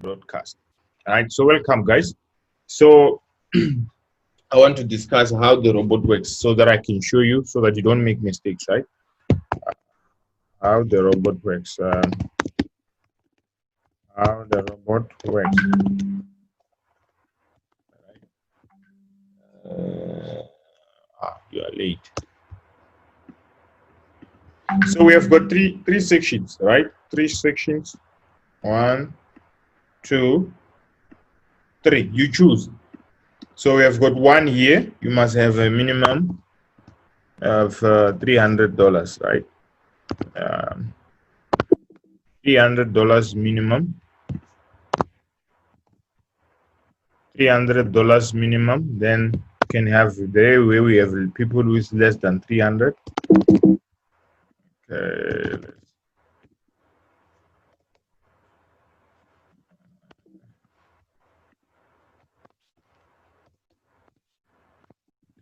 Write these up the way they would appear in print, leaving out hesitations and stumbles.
broadcast. All right, so welcome, guys. So I want to discuss how the robot works so that I can show you so that you don't make mistakes, right? How the robot works. How the robot works. You are late. So we have got three sections, right? Three sections. 1, 2, 3. You choose. So we have got one here. You must have a minimum of $300, right? $300 minimum. $300 minimum. Then you can have there where we have people with less than 300. Okay.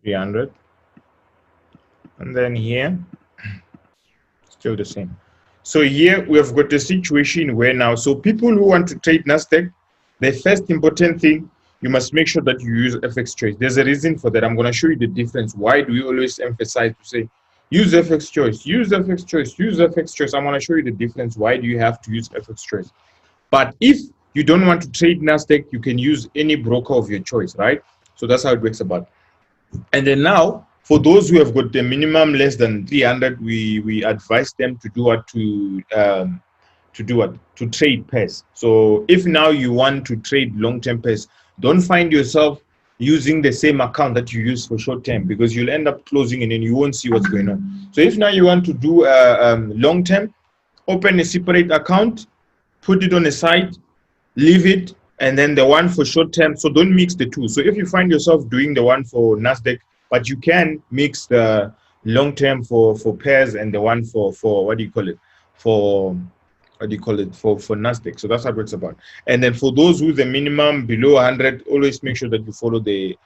300, and then here still the same. So here we have got a situation where now, so people who want to trade nasdaq, the first important thing, you must make sure that you use FX choice. There's a reason for that. I'm going to show you the difference. Why do we always emphasize to say use FX choice, use FX choice, use FX choice? I'm going to show you the difference. Why do you have to use FX choice? But if you don't want to trade nasdaq, you can use any broker of your choice, right? So that's how it works about. And then now, for those who have got the minimum less than 300, we advise them to do what to trade pairs. So if now you want to trade long-term pairs, don't find yourself using the same account that you use for short-term, because you'll end up closing and then you won't see what's going on. So if now you want to do long-term, open a separate account, put it on the side, leave it, and then the one for short term. So don't mix the two. So if you find yourself doing the one for nasdaq, but you can mix the long term for pairs and the one for what do you call it, for nasdaq. So that's what it's about. And then for those who the minimum below 100, always make sure that you follow the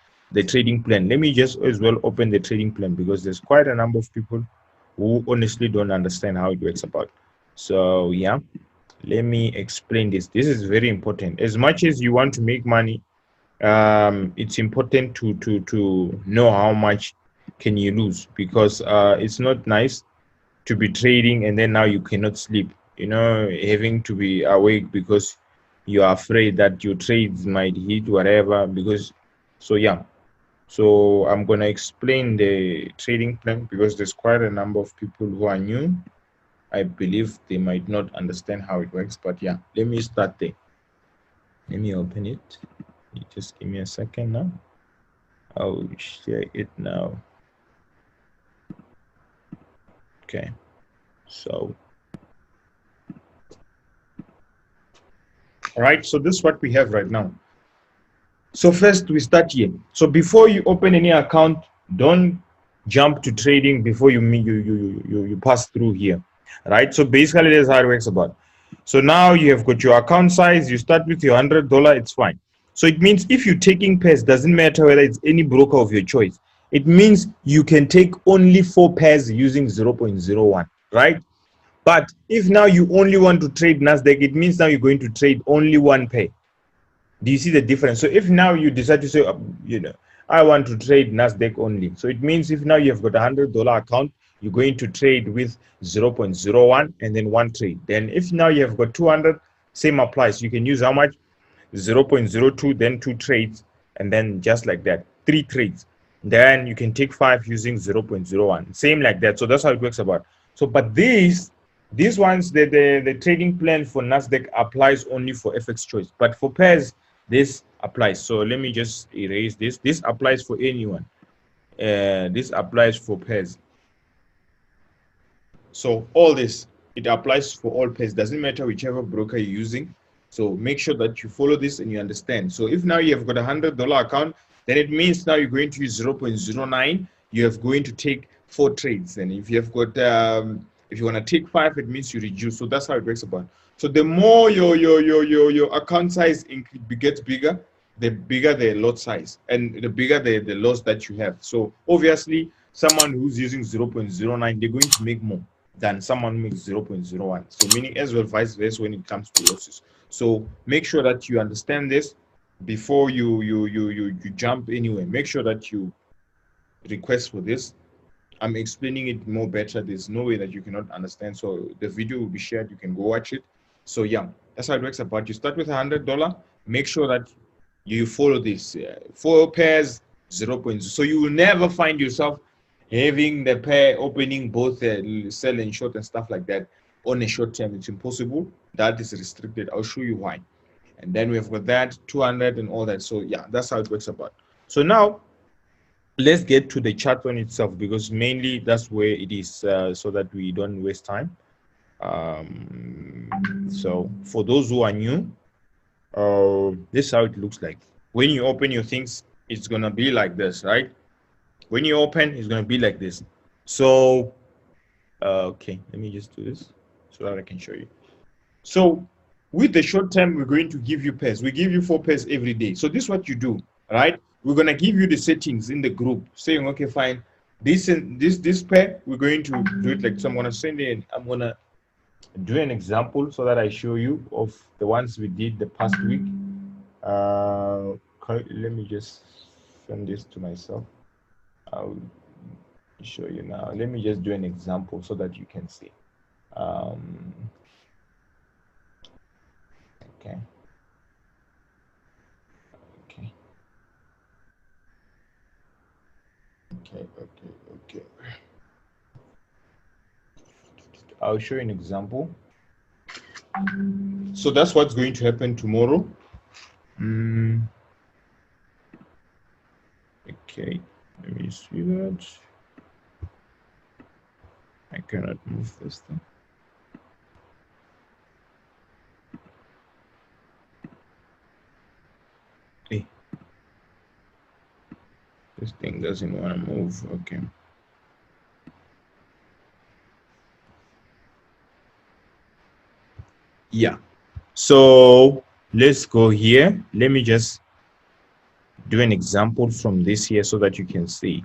trading plan. Let me just as well open the trading plan, because there's quite a number of people who honestly don't understand how it works about. So yeah, let me explain this. This is very important. As much as you want to make money, it's important to know how much can you lose, because it's not nice to be trading and then now you cannot sleep, you know, having to be awake because you are afraid that your trades might hit whatever. Because so yeah, so I'm gonna explain the trading plan, because there's quite a number of people who are new. I believe they might not understand how it works, but yeah, let me start there. Let me open it. You just give me a second now. I'll share it now. Okay, so all right, so this is what we have right now. So first we start here. So before you open any account, don't jump to trading before you pass through here. Right, so basically that's how it works about. So now you have got your account size. You start with your $100, it's fine. So it means if you're taking pairs, doesn't matter whether it's any broker of your choice, it means you can take only 4 pairs using 0.01, right? But if now you only want to trade nasdaq, it means now you're going to trade only 1 pair. Do you see the difference? So if now you decide to say, you know, I want to trade nasdaq only, so it means if now you have got a $100 account, you're going to trade with 0.01 and then 1 trade. Then if now you have got 200, same applies. You can use how much? 0.02, then 2 trades, and then just like that, 3 trades. Then you can take 5 using 0.01, same like that. So that's how it works about. So but these ones, the trading plan for nasdaq applies only for FX choice, but for pairs this applies. So let me just erase this. This applies for anyone. This applies for pairs. So all this, it applies for all pairs. Doesn't matter whichever broker you're using. So make sure that you follow this and you understand. So if now you have got a $100 account, then it means now you're going to use 0.09. You're going to take 4 trades. And if you have got, if you want to take 5, it means you reduce. So that's how it works about. So the more your account size gets bigger, the bigger the lot size and the bigger the loss that you have. So obviously, someone who's using 0.09, they're going to make more. than someone makes 0.01. So meaning as well vice versa when it comes to losses. So make sure that you understand this before you jump anywhere. Make sure that you request for this. I'm explaining it more better. There's no way that you cannot understand. So the video will be shared. You can go watch it. So yeah, that's how it works about. You start with $100. Make sure that you follow this. 4 pairs, 0.0. So you will never find yourself having the pair opening both sell and short and stuff like that on a short term. It's impossible. That is restricted. I'll show you why. And then we've got that 200 and all that. So yeah, that's how it works about. So now let's get to the chart on itself, because mainly that's where it is, so that we don't waste time. So for those who are new, this is how it looks like. When you open your things, it's gonna be like this, right? When you open, it's gonna be like this. So okay, let me just do this so that I can show you. So with the short term, we're going to give you pairs. We give you 4 pairs every day. So this is what you do, right? We're gonna give you the settings in the group, saying, okay, fine, this and this pair, we're going to do it like so. I'm gonna send in, I'm gonna do an example so that I show you of the ones we did the past week. Let me just send this to myself. I'll show you now. Let me just do an example so that you can see. Okay. Okay. I'll show you an example. So that's what's going to happen tomorrow. Okay, let me see that. I cannot move this thing. Hey, this thing doesn't want to move. Okay. Yeah, so let's go here. Let me just do an example from this here so that you can see.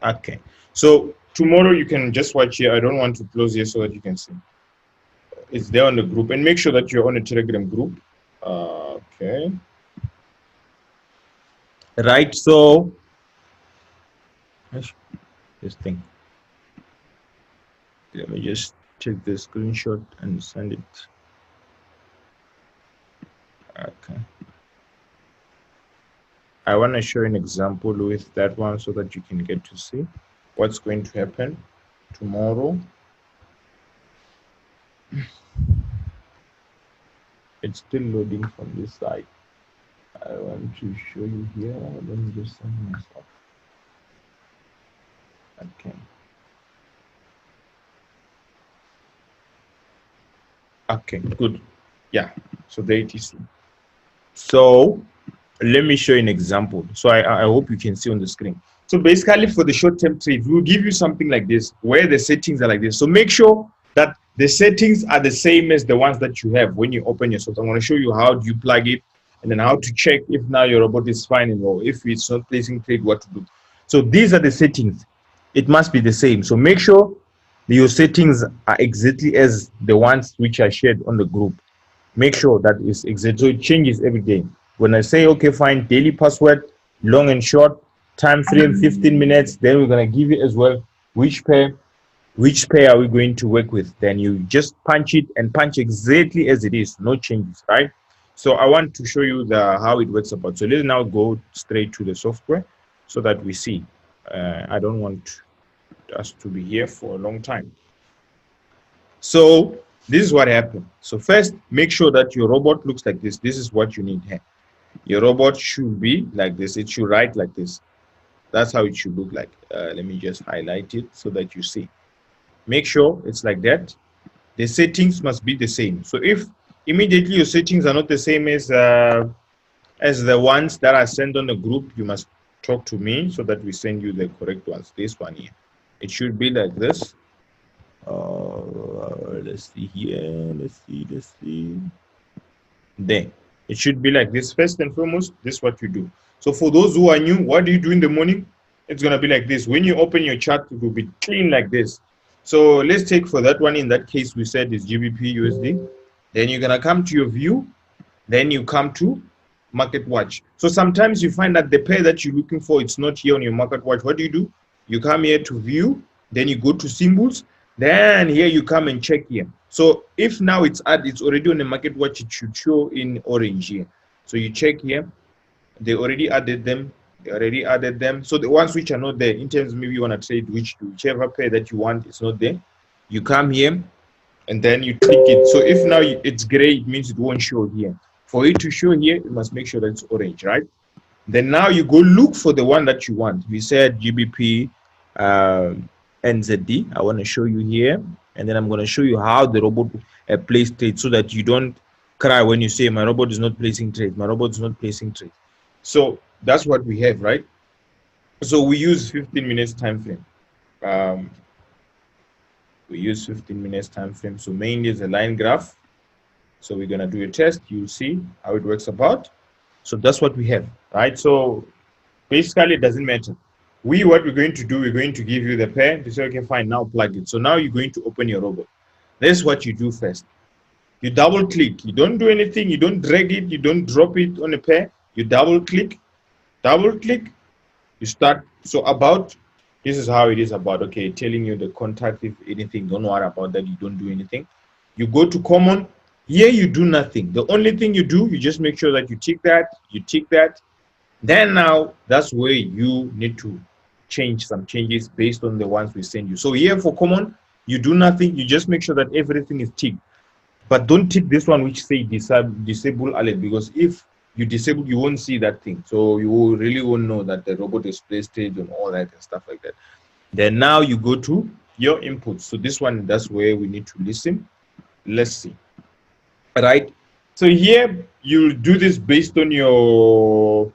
Okay, so tomorrow you can just watch here. I don't want to close here so that you can see. It's there on the group, and make sure that you're on a Telegram group. Okay, right, so this thing, let me just take the screenshot and send it. Okay, I want to show an example with that one so that you can get to see what's going to happen tomorrow. It's still loading from this side. I want to show you here. Let me just send myself. Okay. Okay, good. Yeah, so there it is. So let me show you an example. So I hope you can see on the screen. So basically for the short-term trade, we'll give you something like this, where the settings are like this. So make sure that the settings are the same as the ones that you have when you open your software. I'm going to show you how do you plug it, and then how to check if now your robot is fine or if it's not placing trade, what to do. So these are the settings. It must be the same. So make sure your settings are exactly as the ones which are shared on the group. Make sure that is exact. So it changes every day. When I say, okay, fine, daily password, long and short, time frame 15 minutes, then we're going to give you as well which pair are we going to work with. Then you just punch it and punch exactly as it is, no changes, right? So I want to show you how it works about. So let's now go straight to the software so that we see. I don't want us to be here for a long time. So this is what happened. So first, make sure that your robot looks like this. This is what you need here. Your robot should be like this. It should write like this. That's how it should look like. Let me just highlight it so that you see. Make sure it's like that. The settings must be the same. So if immediately your settings are not the same as the ones that are sent on the group, you must talk to me so that we send you the correct ones. This one here. It should be like this. Let's see here. Let's see. There. It should be like this. First and foremost, this is what you do. So for those who are new, what do you do in the morning? it's going to be like this. When you open your chart, it will be clean like this. So let's take for that one, in that case we said is GBP USD. Then you're going to come to your view, then you come to market watch. So sometimes you find that the pair that you're looking for, it's not here on your market watch. What do? You come here to view, then you go to symbols, then here you come and check here. So if now it's already on the market watch, it should show in orange here. So you check here, they already added them. So the ones which are not there, in terms maybe you want to trade whichever pair that you want, it's not there. You come here and then you click it. So if now it's gray, it means it won't show here. For it to show here, you must make sure that it's orange, right? Then now you go look for the one that you want. We said GBP NZD. I want to show you here, and then I'm going to show you how the robot plays trades, so that you don't cry when you say my robot is not placing trades. My robot is not placing trades. So that's what we have, right? So we use 15 minutes time frame. We use 15 minutes time frame. So mainly is a line graph. So we're going to do a test. You'll see how it works about. So that's what we have, right? So basically it doesn't matter. What we're going to do, we're going to give you the pair. You say, okay, fine, now plug it. So now you're going to open your robot. This is what you do first. You double click. You don't do anything. You don't drag it. You don't drop it on a pair. You double click, you start. So about, this is how it is about, okay, telling you the contact, if anything, don't worry about that, you don't do anything. You go to common, here you do nothing. The only thing you do, you just make sure that you tick that, then now that's where you need to change some changes based on the ones we send you. So here for common, you do nothing, you just make sure that everything is ticked. But don't tick this one which say disable alert, because if you disable, you won't see that thing. So you really won't know that the robot is placed and all that and stuff like that. Then now you go to your inputs. So this one, that's where we need to listen. Let's see. Right. So here you'll do this based on your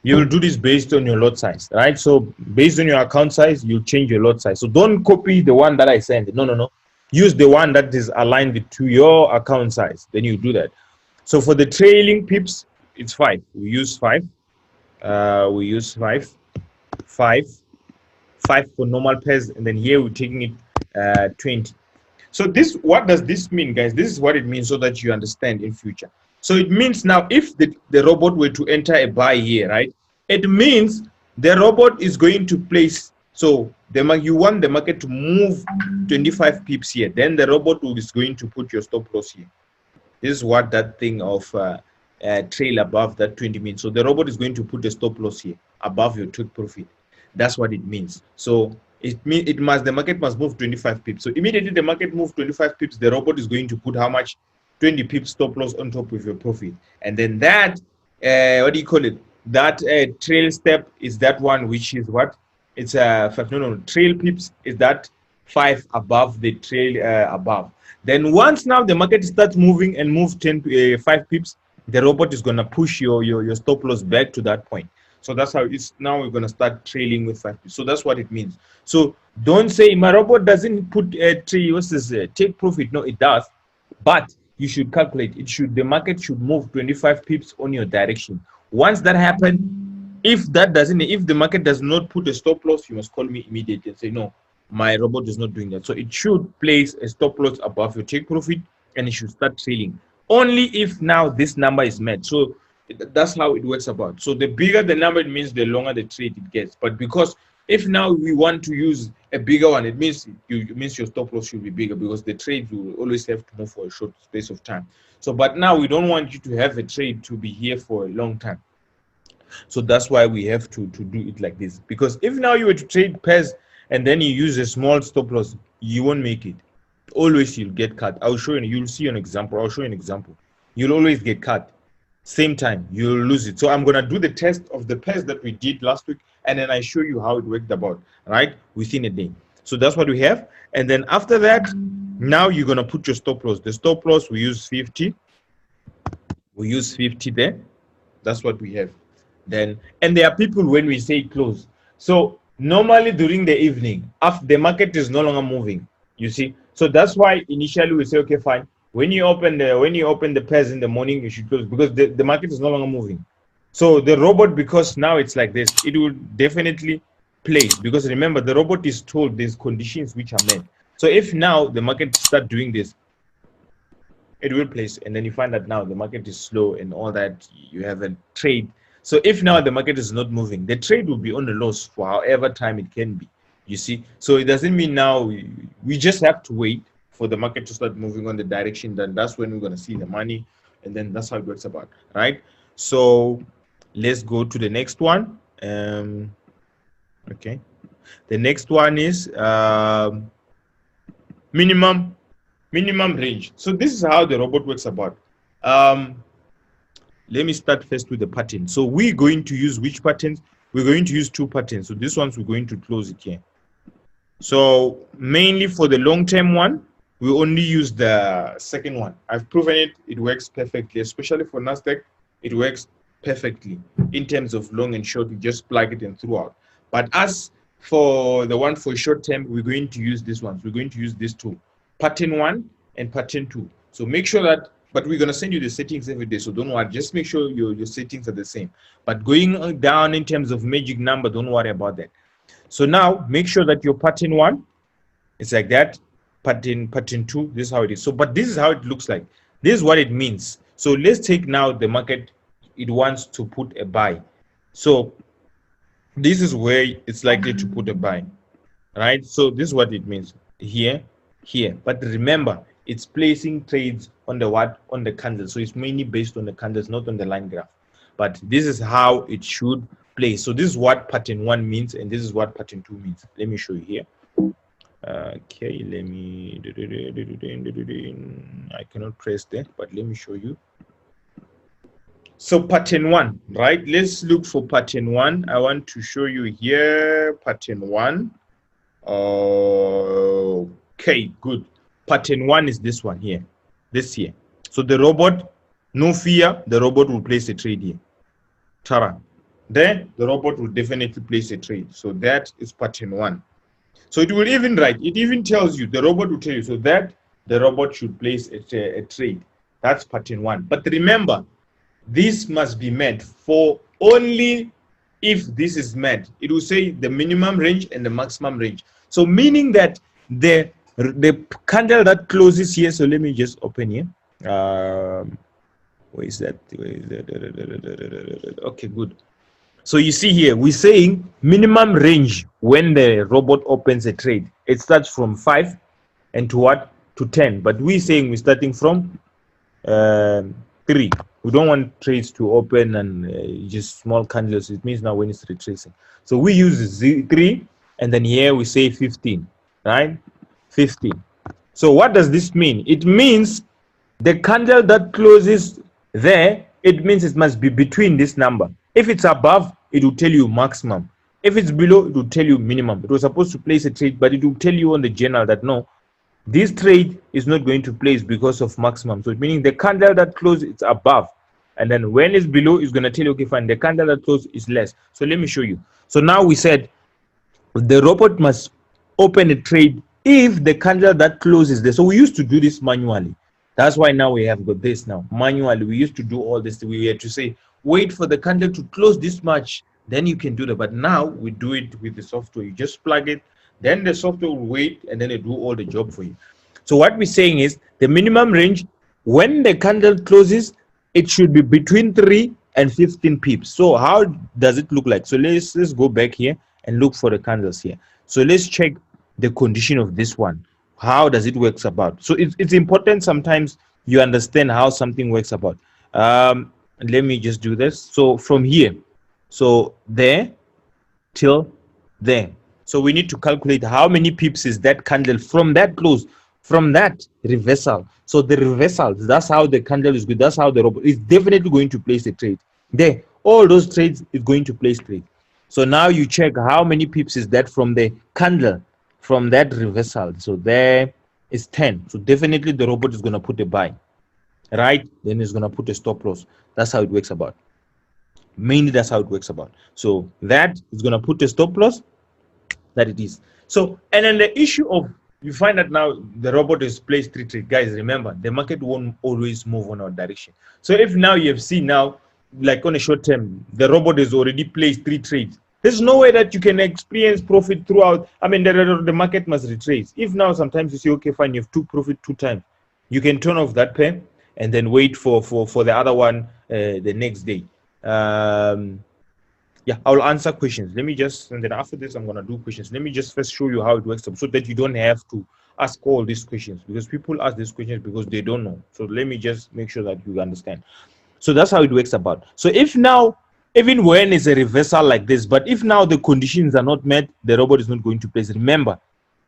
lot size, right? So based on your account size, you'll change your lot size. So don't copy the one that I sent. No. Use the one that is aligned to your account size. Then you do that. So for the trailing pips, it's 5. We use 5. We use 5 for normal pairs, and then here we're taking it 20. So this, what does this mean, guys? This is what it means, so that you understand in future. So it means now if the robot were to enter a buy here, right, it means the robot is going to place, so you want the market to move 25 pips here, then the robot is going to put your stop loss here. This is what that thing of trail above that 20 means. So the robot is going to put a stop loss here above your take profit. That's what it means. So the market must move 25 pips. So immediately the market moves 25 pips, the robot is going to put how much? 20 pips stop loss on top of your profit. And then that what do you call it? That trail step is that one which is what? It's trail pips is that 5 above the trail above. Then once now the market starts moving and move 5 pips, the robot is going to push your stop loss back to that point. So that's how it's now. We're going to start trailing with 5 pips. So that's what it means. So don't say my robot doesn't put take profit. No, it does, but you should calculate. The market should move 25 pips on your direction. Once that happens, if the market does not put a stop loss, you must call me immediately and say, no, my robot is not doing that. So it should place a stop loss above your take profit, and it should start trailing only if now this number is met. So that's how it works about. So the bigger the number, it means the longer the trade it gets. But because if now we want to use a bigger one, it means your stop loss should be bigger, because the trade will always have to move for a short space of time. So but now we don't want you to have a trade to be here for a long time. So that's why we have to do it like this. Because if now you were to trade pairs and then you use a small stop loss, you won't make it. Always you'll get cut. I'll show you. You'll see an example. I'll show you an example. You'll always get cut. Same time, you'll lose it. So I'm going to do the test of the pairs that we did last week, and then I show you how it worked about, right, within a day. So that's what we have. And then after that, now you're going to put your stop loss. The stop loss, we use 50. We use 50 there. That's what we have. Then, and there are people when we say close. So normally during the evening, after the market is no longer moving, you see. So that's why initially we say, okay, fine. When you open the pairs in the morning, you should close, because the market is no longer moving. So the robot, because now it's like this, it will definitely place, because remember the robot is told there's conditions which are met. So if now the market start doing this, it will place, and then you find that now the market is slow and all that, you have a trade. So if now the market is not moving, the trade will be on a loss for however time it can be, you see. So it doesn't mean now we just have to wait for the market to start moving on the direction, then that's when we're going to see the money, and then that's how it works about, right? So let's go to the next one. Okay, the next one is minimum range. So this is how the robot works about. Let me start first with the pattern. So we're going to use which patterns? We're going to use two patterns. So this one's we're going to close it here. So mainly for the long-term one, we only use the second one. I've proven it. It works perfectly, especially for nasdaq. It works perfectly in terms of long and short. You just plug it in throughout. But as for the one for short term, we're going to use this one. We're going to use these two, pattern 1 and pattern 2. So make sure that, but we're going to send you the settings every day, so don't worry, just make sure your settings are the same. But going down in terms of magic number, don't worry about that. So now make sure that your pattern 1 is like that, pattern 2, this is how it is. So but this is how it looks like, this is what it means. So let's take now the market, it wants to put a buy. So this is where it's likely to put a buy, right? So this is what it means here. But remember, it's placing trades on the what? On the candles. So it's mainly based on the candles, not on the line graph. But this is how it should place. So this is what pattern 1 means, and this is what pattern 2 means. Let me show you here. Okay, let me, I cannot press that, but let me show you. So pattern 1, right? Let's look for pattern 1. I want to show you here pattern 1. Okay, good. Pattern 1 is this one here, this here. So the robot, no fear, the robot will place a trade here. Tara. Then the robot will definitely place a trade. So that is pattern 1. So it will even write, it even tells you, the robot will tell you, so that the robot should place a trade. That's pattern 1. But remember, this must be met for only if this is met. It will say the minimum range and the maximum range. So meaning that the candle that closes here, so let me just open here. Where is that? Okay, good. So you see here, we're saying minimum range when the robot opens a trade. It starts from 5 and to what? To 10. But we're saying we're starting from 3. We don't want trades to open and just small candles. It means now when it's retracing. So we use 3, and then here we say 15, right? 15. So what does this mean? It means the candle that closes there, it means it must be between this number. If it's above, it will tell you maximum. If it's below, it will tell you minimum. It was supposed to place a trade, but it will tell you on the journal that no, this trade is not going to place because of maximum. So it meaning the candle that closes it's above, and then when it's below, it's going to tell you, okay, fine, the candle that closes is less. So let me show you. So now we said the robot must open a trade if the candle that closes there. So we used to do this manually. That's why now we have got this now. Manually, we used to do all this. We had to say, wait for the candle to close this much, then you can do that. But now we do it with the software. You just plug it, then the software will wait, and then it do all the job for you. So what we're saying is the minimum range, when the candle closes, it should be between 3 and 15 pips. So how does it look like? So let's go back here and look for the candles here. So let's check the condition of this one. How does it works about? So it's important sometimes you understand how something works about. Let me just do this. So from here, so there till there. So we need to calculate how many pips is that candle from that close, from that reversal. So the reversal, that's how the candle is good. That's how the robot is definitely going to place a trade. There, all those trades is going to place trade. So now you check how many pips is that from the candle, from that reversal. So there is 10. So definitely the robot is going to put a buy, right? Then it's going to put a stop loss. That's how it works about. Mainly that's how it works about. So that is going to put a stop loss, that it is. So, and then the issue of, you find that now the robot is placed 3 trades. Guys, remember, the market won't always move on our direction. So if now you have seen now, like on a short term, the robot has already placed 3 trades. There's no way that you can experience profit throughout. I mean, the market must retrace. If now sometimes you say, okay, fine, you've took profit 2 times, you can turn off that pair and then wait for the other one the next day. Yeah, I'll answer questions. Let me just, and then after this, I'm going to do questions. Let me just first show you how it works so that you don't have to ask all these questions, because people ask these questions because they don't know. So let me just make sure that you understand. So that's how it works about. So if now, even when it's a reversal like this, but if now the conditions are not met, the robot is not going to place. Remember,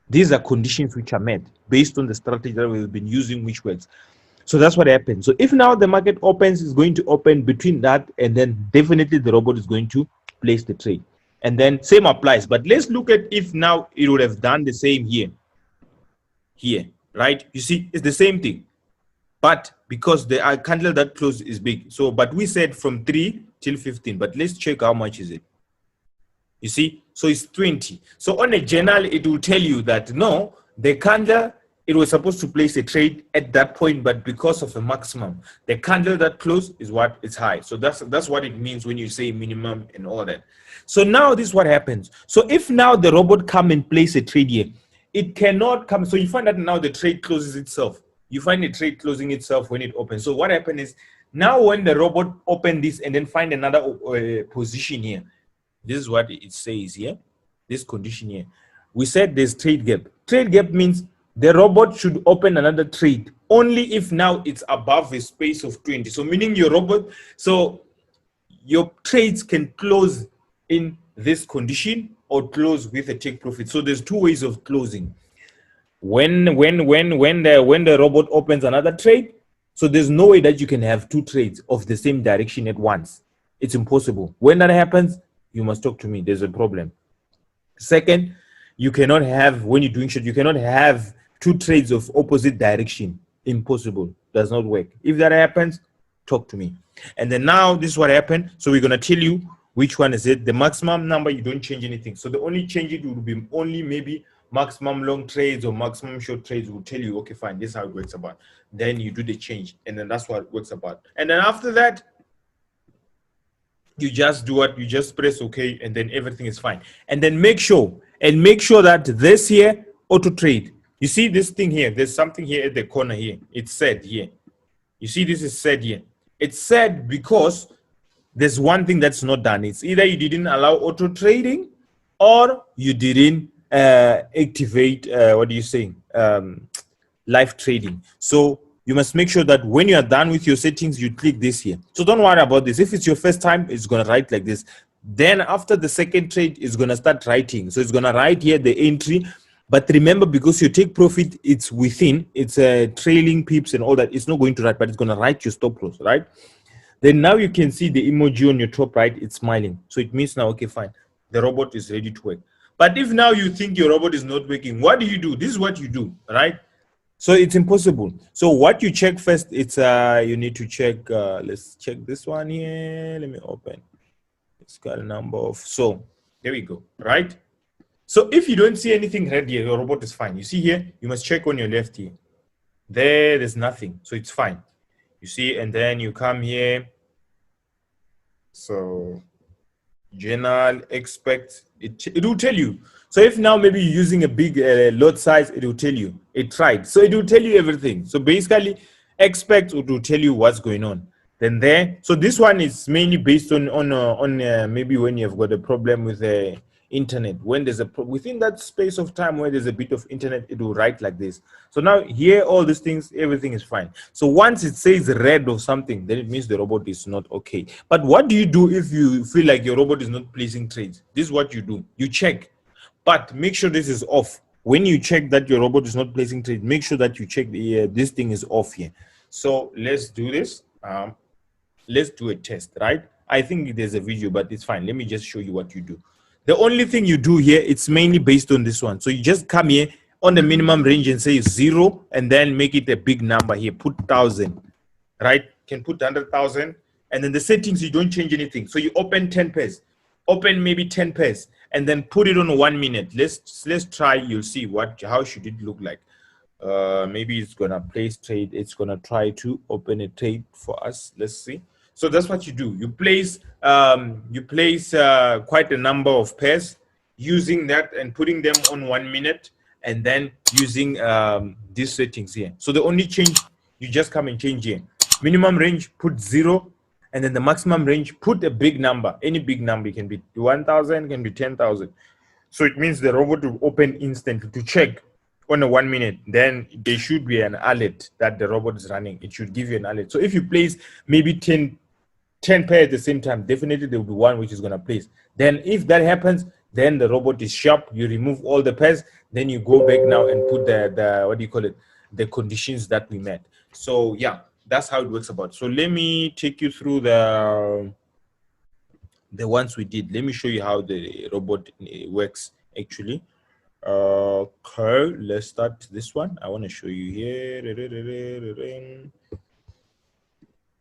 these are conditions which are met based on the strategy that we've been using, which works. So that's what happens. So if now the market opens, it's going to open between that, and then definitely the robot is going to place the trade. And then same applies. But let's look at if now it would have done the same here. Here, right? You see, it's the same thing. But because the candle that closed is big. So, but we said from 3 till 15. But let's check how much is it. You see, so it's 20. So on a journal, it will tell you that no, the candle, it was supposed to place a trade at that point, but because of the maximum, the candle that closed is what is high. So that's what it means when you say minimum and all that. So now this is what happens. So if now the robot come and place a trade here, it cannot come. So you find that now the trade closes itself. You find the trade closing itself when it opens. So what happened is now when the robot open this and then find another position here, this is what it says here, this condition here. We said there's trade gap. Trade gap means the robot should open another trade only if now it's above a space of 20. So meaning your robot, so your trades can close in this condition or close with a take profit. So there's 2 ways of closing. When the robot opens another trade, so there's no way that you can have 2 trades of the same direction at once. It's impossible. When that happens, you must talk to me. There's a problem. Second, you cannot have, when you're doing shit, you cannot have 2 trades of opposite direction. Impossible. Does not work. If that happens, talk to me. And then now this is what happened. So we're going to tell you which one is it. The maximum number, you don't change anything. So the only change it will be only maybe maximum long trades or maximum short trades will tell you, okay, fine, this is how it works about. Then you do the change, and then that's what it works about. And then after that, you just do what, you just press okay, and then everything is fine. And then make sure that this here auto trade, you see this thing here, there's something here at the corner here, it's said here. You see this is said here. It's said because there's one thing that's not done. It's either you didn't allow auto trading or you didn't activate what are you saying, live trading. So you must make sure that when you are done with your settings, you click this here. So don't worry about this. If it's your first time, it's going to write like this. Then after the second trade, it's going to start writing. So it's going to write here the entry. But remember, because you take profit, it's within, it's trailing pips and all that. It's not going to write, but it's going to write your stop loss, right? Then now you can see the emoji on your top right, it's smiling. So it means now, okay, fine, the robot is ready to work. But if now you think your robot is not working, what do? This is what you do, right? So it's impossible. So what you check first, it's you need to check, let's check this one here. Let me open. It's got a number of, so there we go, right? So if you don't see anything red here, your robot is fine. You see here, you must check on your left here. There's nothing, so it's fine. You see, and then you come here. So general expect, it will tell you. So if now maybe you're using a big lot size, it will tell you. It tried. So it will tell you everything. So basically, expect it will tell you what's going on. Then there. So this one is mainly based on maybe when you've got a problem with the internet. When there's a within that space of time where there's a bit of internet, it will write like this. So now here, all these things, everything is fine. So once it says red or something, then it means the robot is not okay. But what do you do if you feel like your robot is not placing trades? This is what you do. You check. But make sure this is off. When you check that your robot is not placing trade, make sure that you check the, this thing is off here. So let's do this. Let's do a test, right? I think there's a video, but it's fine. Let me just show you what you do. The only thing you do here, it's mainly based on this one. So you just come here on the minimum range and say 0, and then make it a big number here. Put 1,000, right? You can put 100,000. And then the settings, you don't change anything. So you open 10 pairs. Open maybe 10 pairs. And then put it on 1 minute. Let's try. You'll see how should it look like. Maybe it's gonna place trade. It's gonna try to open a trade for us. Let's see. So that's what you do. You place quite a number of pairs using that and putting them on 1 minute, and then using these settings here. So the only change, you just come and change here. Minimum range, put 0, and then the maximum range, put a big number. Any big number. It can be 1,000, can be 10,000. So it means the robot will open instantly to check on a 1 minute. Then there should be an alert that the robot is running. It should give you an alert. So if you place maybe 10 pairs at the same time, definitely there will be one which is going to place. Then if that happens, then the robot is sharp. You remove all the pairs, then you go back now and put the what do you call it, the conditions that we met. So yeah, that's how it works about. So let me take you through the ones we did. Let me show you how the robot works actually. Okay, let's start this one. I want to show you here.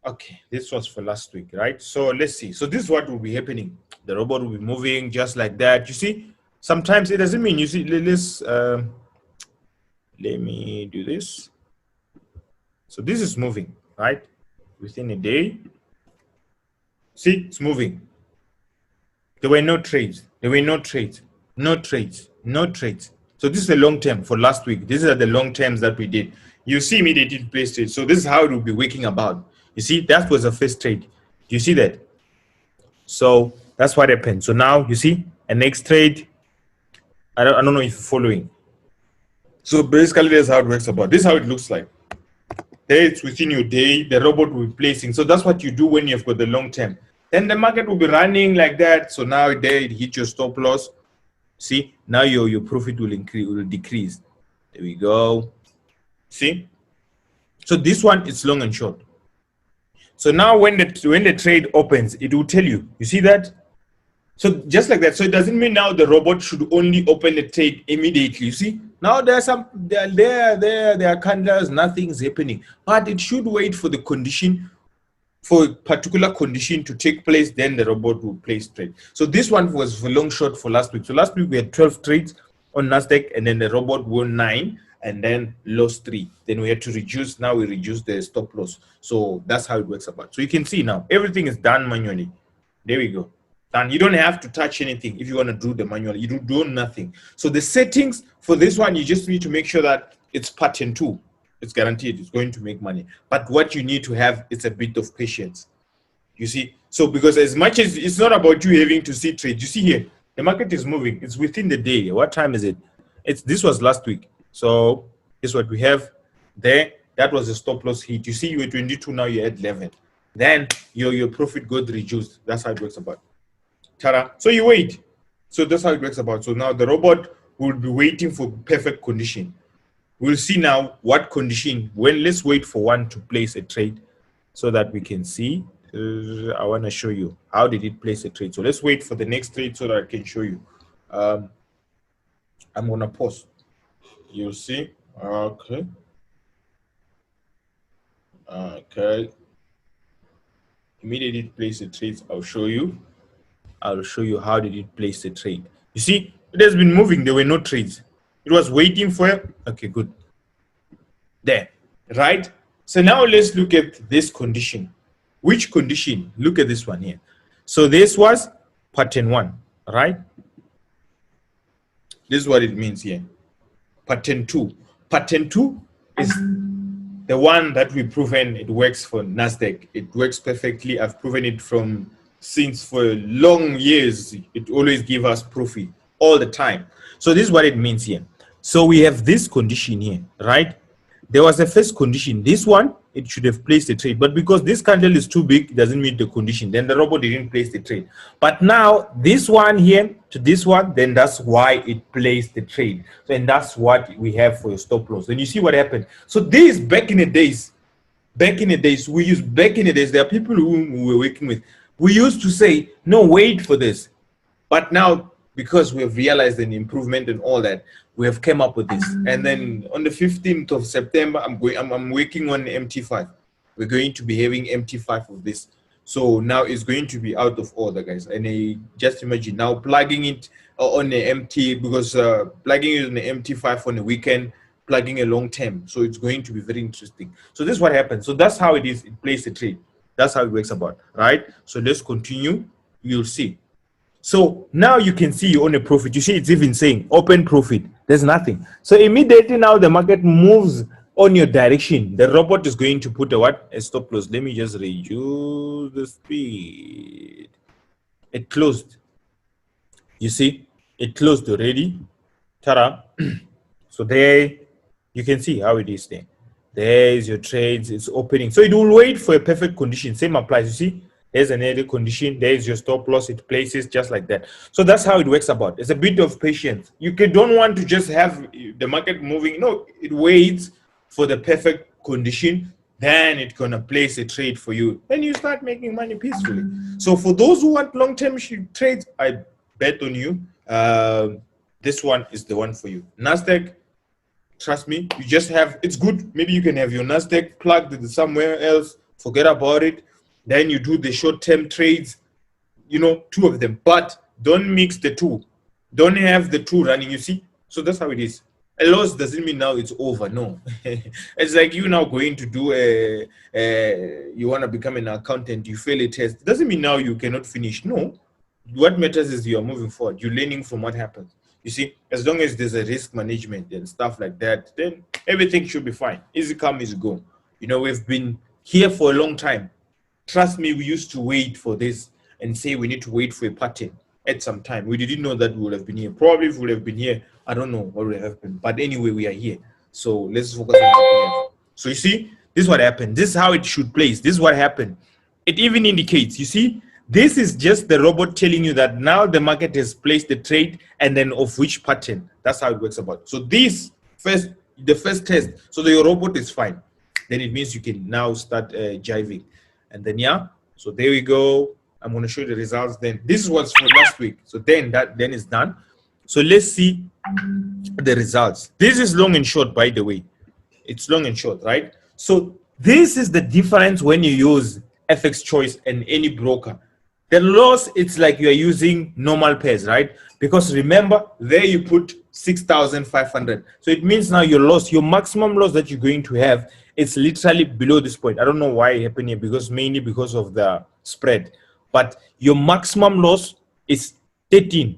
Okay, this was for last week, right? So let's see. So this is what will be happening. The robot will be moving just like that. You see, sometimes it doesn't mean, you see, let me do this. So this is moving, right? Within a day. See, it's moving. There were no trades. There were no trades. No trades. No trades. So this is a long term for last week. These are the long terms that we did. You see immediately place trade. So this is how it will be waking about. You see, that was the first trade. Do you see that? So that's what happened. So now you see a next trade. I don't know if you're following. So basically, that's how it works about. This is how it looks like. There it's within your day, the robot will be placing. So that's what you do when you've got the long term. Then the market will be running like that. So now there it hit your stop loss. See, now your profit will increase, will decrease. There we go. See? So this one is long and short. So now when the trade opens, it will tell you. You see that? So just like that. So it doesn't mean now the robot should only open the trade immediately. You see? Now there are candles, nothing's happening. But it should wait for the condition, for a particular condition to take place, then the robot will place trade. So this one was for long short for last week. So last week we had 12 trades on nasdaq, and then the robot won 9 and then lost 3. Then we had to reduce. Now we reduce the stop loss. So that's how it works about. So you can see now everything is done manually. There we go. And you don't have to touch anything if you want to do the manual. You do nothing. So the settings for this one, you just need to make sure that it's pattern 2. It's guaranteed it's going to make money. But what you need to have is a bit of patience. You see? So because as much as it's not about you having to see trade. You see here, the market is moving. It's within the day. What time is it? This was last week. So this is what we have there. That was a stop loss hit. You see, you were 22, now you're at 11. Then your profit got reduced. That's how it works about. Ta-da. So you wait. So that's how it works about. So now the robot will be waiting for perfect condition. We'll see now what condition. Let's wait for one to place a trade so that we can see. I want to show you how did it place a trade. So let's wait for the next trade so that I can show you. I'm going to pause. You'll see. Okay. Okay. Immediately place the trades. I'll show you how did it place the trade. You see, it has been moving. There were no trades. It was waiting for, okay, good. There, right? So now let's look at this condition. Which condition? Look at this one here. So this was pattern 1, right? This is what it means here. Pattern 2. Pattern 2 is the one that we've proven it works for nasdaq. It works perfectly. I've proven it since for long years. It always gives us profit all the time. So this is what it means here. So we have this condition here, right? There was a first condition. This one, it should have placed the trade. But because this candle is too big, it doesn't meet the condition. Then the robot didn't place the trade. But now, this one here to this one, then that's why it placed the trade. So, and that's what we have for your stop loss. And you see what happened. So this, back in the days, there are people who we were working with. We used to say, no, wait for this. But now, because we have realized an improvement and all that, we have come up with this. And then on the 15th of September, I'm working on MT5. We're going to be having MT5 of this. So now it's going to be out of order, guys. And just imagine now plugging it on the MT, because plugging it on the MT5 on the weekend, plugging a long term. So it's going to be very interesting. So this is what happens. So that's how it is. It plays the trade. That's how it works about, right? So let's continue. You'll see. So now you can see you own a profit. You see it's even saying open profit. There's nothing. So immediately now the market moves on your direction. The robot is going to put a what? A stop loss. Let me just reduce the speed. It closed. You see, it closed already. Ta-da. So there you can see how it is there. There's your trades. It's opening. So it will wait for a perfect condition. Same applies. You see, there's an early condition. There's your stop loss. It places just like that. So that's how it works about. It's a bit of patience. You don't want to just have the market moving. No, it waits for the perfect condition. Then it's going to place a trade for you. Then you start making money peacefully. So for those who want long-term trades, I bet on you. This one is the one for you. NASDAQ, trust me, you just have, it's good. Maybe you can have your NASDAQ plugged somewhere else, forget about it. Then you do the short-term trades, you know, 2 of them. But don't mix the 2. Don't have the 2 running, you see? So that's how it is. A loss doesn't mean now it's over, no. It's like you now going to do you want to become an accountant, you fail a test. It doesn't mean now you cannot finish, no. What matters is you are moving forward. You're learning from what happens. You see, as long as there's a risk management and stuff like that, then everything should be fine. Easy come, easy go. You know, we've been here for a long time. Trust me, we used to wait for this and say we need to wait for a pattern at some time. We didn't know that we would have been here. Probably if we would have been here, I don't know what would have happened. But anyway, we are here. So let's focus on what we have. So you see, this is what happened. This is how it should place. This is what happened. It even indicates, you see, this is just the robot telling you that now the market has placed the trade and then of which pattern. That's how it works about. So this the first test, so your robot is fine. Then it means you can now start jiving. And then, yeah, so there we go. I'm going to show you the results then. This is what's for last week. So then it's done. So let's see the results. This is long and short, by the way. It's long and short, right? So this is the difference when you use FX Choice and any broker. The loss, it's like you are using normal pairs, right? Because remember, there you put 6,500. So it means now your loss, your maximum loss that you're going to have, it's literally below this point. I don't know why it happened here, because mainly because of the spread. But your maximum loss is $13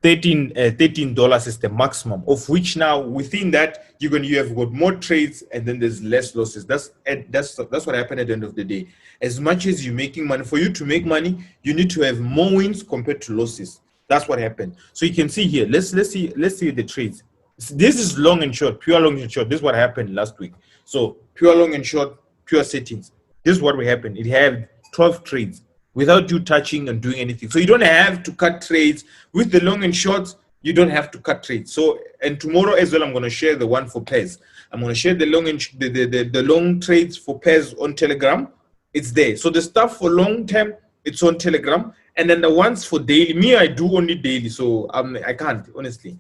is the maximum, of which now within that you have got more trades and then there's less losses. That's what happened at the end of the day. As much as you're making money, for you to make money, you need to have more wins compared to losses. That's what happened. So you can see here. Let's see the trades. This is long and short, pure long and short. This is what happened last week. So pure long and short, pure settings. This is what will happen. It had 12 trades without you touching and doing anything. So you don't have to cut trades. With the long and shorts, you don't have to cut trades. So, and tomorrow as well, I'm going to share the one for pairs. I'm going to share the long and the long trades for pairs on Telegram. It's there. So the stuff for long term, it's on Telegram. And then the ones for daily, me, I do only daily. So I can't, honestly.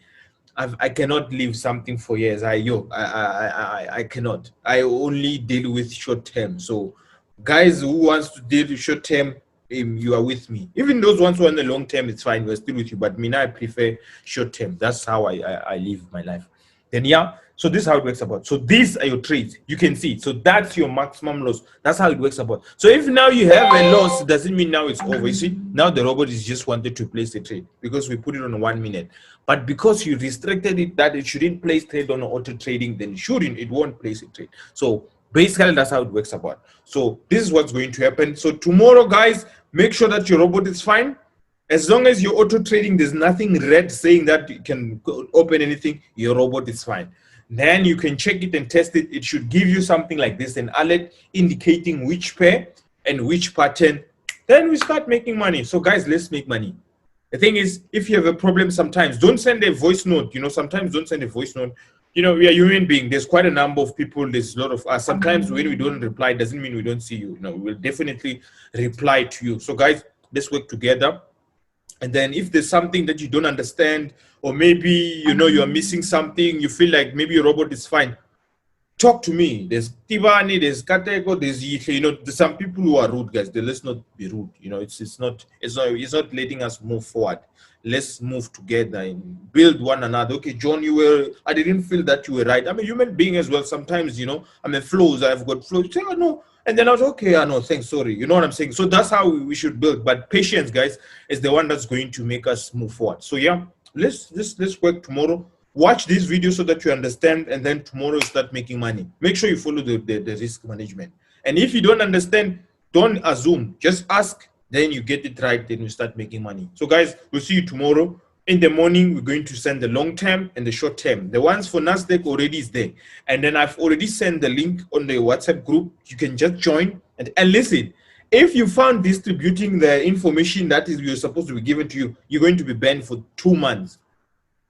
I cannot leave something for years. I cannot. I only deal with short term. So guys who wants to deal with short term, you are with me. Even those ones who are in the long term, it's fine. We're still with you. But me now, I prefer short term. That's how I live my life. Then yeah, so this is how it works about. So these are your trades. You can see. So that's your maximum loss. That's how it works about. So if now you have a loss, it doesn't mean now it's over. You see, now the robot is just wanted to place the trade because we put it on 1 minute. But because you restricted it that it shouldn't place trade on auto trading, then it won't place a trade. So basically, that's how it works about. So this is what's going to happen. So tomorrow, guys, make sure that your robot is fine. As long as you're auto trading, there's nothing red saying that you can open anything, your robot is fine. Then you can check it and test it. It should give you something like this, an alert indicating which pair and which pattern. Then we start making money. So guys, let's make money. The thing is, if you have a problem sometimes, don't send a voice note. You know, sometimes don't send a voice note. You know, we are human beings. There's quite a number of people. There's a lot of us. Sometimes when we don't reply, doesn't mean we don't see you. No, we will definitely reply to you. So guys, let's work together. And then if there's something that you don't understand, or maybe, you know, you're missing something, you feel like maybe your robot is fine, talk to me. There's Tibani, there's Kateko, there's Yike. You know, there's some people who are rude, guys. Let's not be rude. You know, it's not letting us move forward. Let's move together and build one another. Okay, John, I didn't feel that you were right. I'm a human being as well. Sometimes, you know, I'm a flaws. I've got flaws. You say, oh, no, And then I was okay, I know, thanks, sorry. You know what I'm saying? So that's how we should build. But patience, guys, is the one that's going to make us move forward. So yeah, let's work tomorrow. Watch this video so that you understand, and then tomorrow you start making money. Make sure you follow the risk management. And if you don't understand, don't assume. Just ask, then you get it right, then you start making money. So guys, we'll see you tomorrow. In the morning, we're going to send the long term and the short term. The ones for NASDAQ already is there. And then I've already sent the link on the WhatsApp group. You can just join and listen. If you found distributing the information that is you're supposed to be given to you, you're going to be banned for 2 months.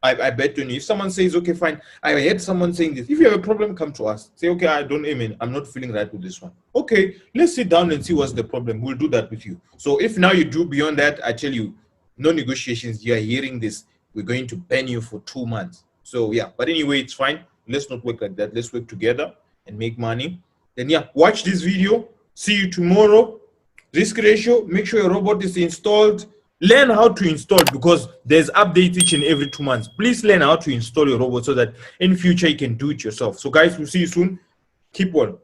I bet on you. If someone says, okay, fine, I heard someone saying this. If you have a problem, come to us. Say, okay, I'm not feeling right with this one. Okay, let's sit down and see what's the problem. We'll do that with you. So if now you do beyond that, I tell you, no negotiations. You are hearing this. We're going to ban you for 2 months. So yeah, but anyway, it's fine. Let's not work like that. Let's work together and make money. Then yeah, watch this video. See you tomorrow. Risk ratio, make sure your robot is installed. Learn how to install, because there's updates each and every 2 months. Please learn how to install your robot so that in future you can do it yourself. So guys, we'll see you soon. Keep well.